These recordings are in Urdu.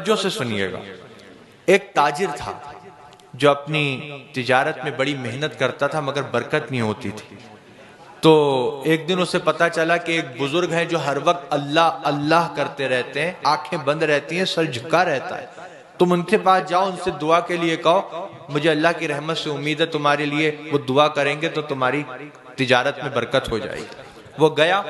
توجہ سے سنیے گا۔ ایک تاجر تھا جو اپنی تجارت میں بڑی محنت کرتا تھا مگر برکت نہیں ہوتی تھی۔ تو ایک دن اسے پتا چلا کہ ایک بزرگ ہے جو ہر وقت اللہ اللہ کرتے رہتے ہیں، آنکھیں بند رہتی ہیں، سر جھکا رہتا ہے۔ تم ان کے پاس جاؤ، ان سے دعا کے لیے کہو، مجھے اللہ کی رحمت سے امید ہے تمہارے لیے وہ دعا کریں گے تو تمہاری تجارت میں برکت ہو جائے گی۔ وہ گیا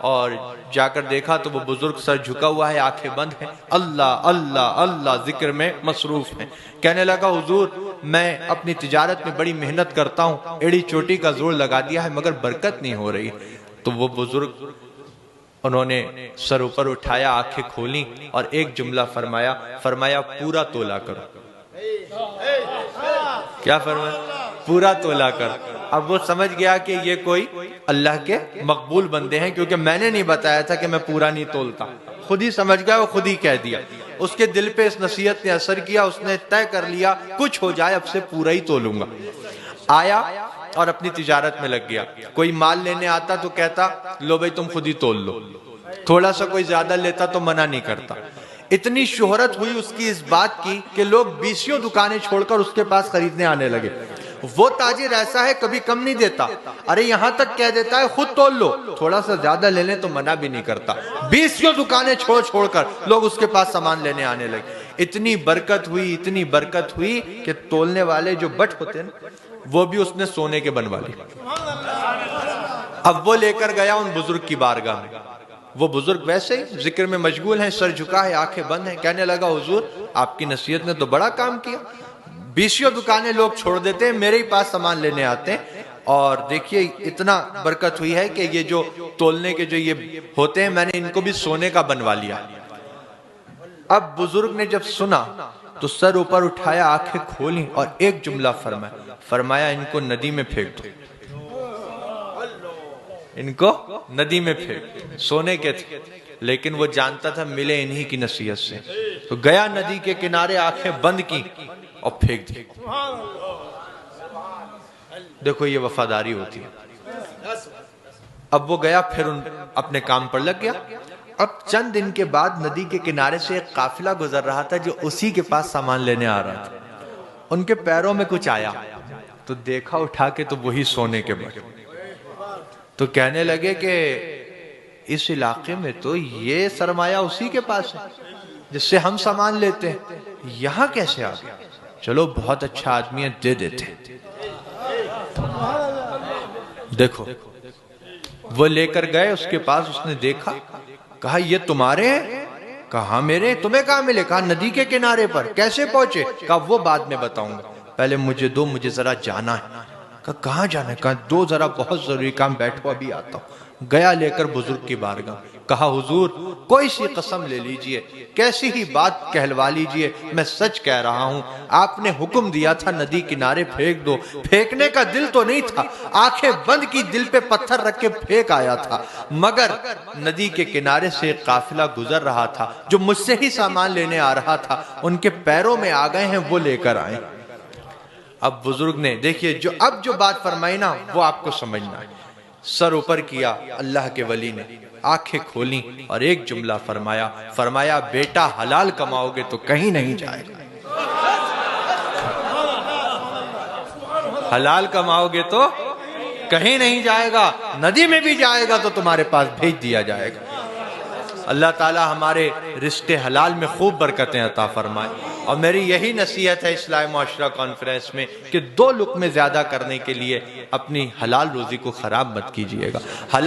اور جا کر دیکھا تو وہ بزرگ سر جھکا ہوا ہے، آنکھیں بند ہیں، اللہ اللہ اللہ ذکر میں مصروف ہیں۔ کہنے لگا حضور میں اپنی تجارت میں بڑی محنت کرتا ہوں، ایڑی چوٹی کا زور لگا دیا ہے مگر برکت نہیں ہو رہی۔ تو وہ بزرگ انہوں نے سر اوپر اٹھایا، آنکھیں کھولیں اور ایک جملہ فرمایا پورا تولا کرو۔ کیا فرمایا؟ پورا تولا کرو۔ اب وہ سمجھ گیا کہ یہ کوئی اللہ کے مقبول بندے ہیں، کیونکہ میں نے نہیں بتایا تھا کہ میں پورا نہیں تولتا، خود ہی سمجھ گیا، وہ خود ہی کہہ دیا۔ اس کے دل پہ اس نصیحت نے اثر کیا، اس نے طے کر لیا کچھ ہو جائے اب سے پورا ہی تولوں گا۔ آیا اور اپنی تجارت میں لگ گیا۔ کوئی مال لینے آتا تو کہتا لو بھائی تم خود ہی تول لو، تھوڑا سا کوئی زیادہ لیتا تو منع نہیں کرتا۔ اتنی شہرت ہوئی اس کی اس بات کی کہ لوگ 20 دکانیں چھوڑ کر اس کے پاس خریدنے آنے لگے۔ وہ تاجر ایسا ہے کبھی کم نہیں دیتا، ارے یہاں تک کہہ دیتا ہے خود تول لو، تھوڑا سا زیادہ لے لیں تو منع بھی نہیں کرتا۔ 20 دکانیں چھوڑ کر لوگ اس کے پاس سامان لینے آنے لگے۔ اتنی برکت ہوئی کہ تولنے والے جو بٹ ہوتے ہیں وہ بھی اس نے سونے کے بنوا لی۔ اب وہ لے کر گیا ان بزرگ کی بارگاہ میں۔ وہ بزرگ ویسے ہی ذکر میں مشغول ہیں، سر جھکا ہے، آنکھیں بند ہیں۔ کہنے لگا حضور آپ کی نصیحت نے تو بڑا کام کیا، 20 دکانیں لوگ چھوڑ دیتے ہیں، میرے ہی پاس سامان لینے آتے ہیں، اور دیکھیے اتنا برکت ہوئی ہے کہ یہ جو تولنے کے جو یہ ہوتے ہیں میں نے ان کو بھی سونے کا بنوا لیا۔ اب بزرگ نے جب سنا تو سر اوپر اٹھایا، آنکھیں کھولیں اور ایک جملہ فرمایا ان کو ندی میں پھینک دو، ان کو ندی میں پھینک۔ سونے کے تھے لیکن وہ جانتا تھا ملے انہی کی نصیحت سے، تو گیا ندی کے کنارے، آنکھیں بند کی اور پھینک دی۔ دیکھو یہ وفاداری ہوتی ہے۔ اب وہ گیا پھر اپنے کام پر لگ گیا۔ اب چند دن کے بعد ندی کے کنارے سے ایک قافلہ گزر رہا تھا جو اسی کے پاس سامان لینے آ رہا تھا۔ ان کے پیروں میں کچھ آیا تو دیکھا اٹھا کے تو وہی سونے کے بٹ۔ تو کہنے لگے کہ اس علاقے میں تو یہ سرمایہ اسی کے پاس ہے جس سے ہم سامان لیتے ہیں، یہاں کیسے آ گیا؟ چلو بہت اچھا آدمی ہے، دے دیتے۔ دیکھو وہ لے کر گئے اس کے پاس، اس نے دیکھا، کہا یہ تمہارے ہیں؟ کہا میرے، تمہیں کہاں ملے؟ کہا ندی کے کنارے پر۔ کیسے پہنچے؟ کہا وہ بعد میں بتاؤں گا، پہلے مجھے دو، مجھے ذرا جانا ہے۔ کہا کہاں جانا ہے؟ کہا دو ذرا بہت ضروری کام، بیٹھو ابھی آتا ہوں۔ گیا لے کر بزرگ کی بارگاہ، کہا حضور کوئی سی قسم لے لیجئے، کیسی ہی بات کہلوا لیجئے، میں سچ کہہ رہا ہوں، آپ نے حکم دیا تھا ندی کنارے پھینک دو، پھینکنے کا دل تو نہیں تھا، آنکھیں بند کی، دل پہ پتھر رکھ کے پھینک آیا تھا، مگر ندی کے کنارے سے ایک قافلہ گزر رہا تھا جو مجھ سے ہی سامان لینے آ رہا تھا، ان کے پیروں میں آ گئے ہیں، وہ لے کر آئے۔ اب بزرگ نے دیکھیے اب جو بات فرمائی نا وہ آپ کو سمجھنا ہے۔ سر اوپر کیا اللہ کے ولی نے، آنکھیں کھولیں اور ایک جملہ فرمایا بیٹا حلال کماؤ گے تو کہیں نہیں جائے گا، حلال کماؤ گے تو کہیں نہیں جائے گا، ندی میں بھی جائے گا تو تمہارے پاس بھیج دیا جائے گا۔ اللہ تعالی ہمارے رزق حلال میں خوب برکتیں عطا فرمائے، اور میری یہی نصیحت ہے اصلاح معاشرہ کانفرنس میں کہ 2 لقمے زیادہ کرنے کے لیے اپنی حلال روزی کو خراب مت کیجئے گا۔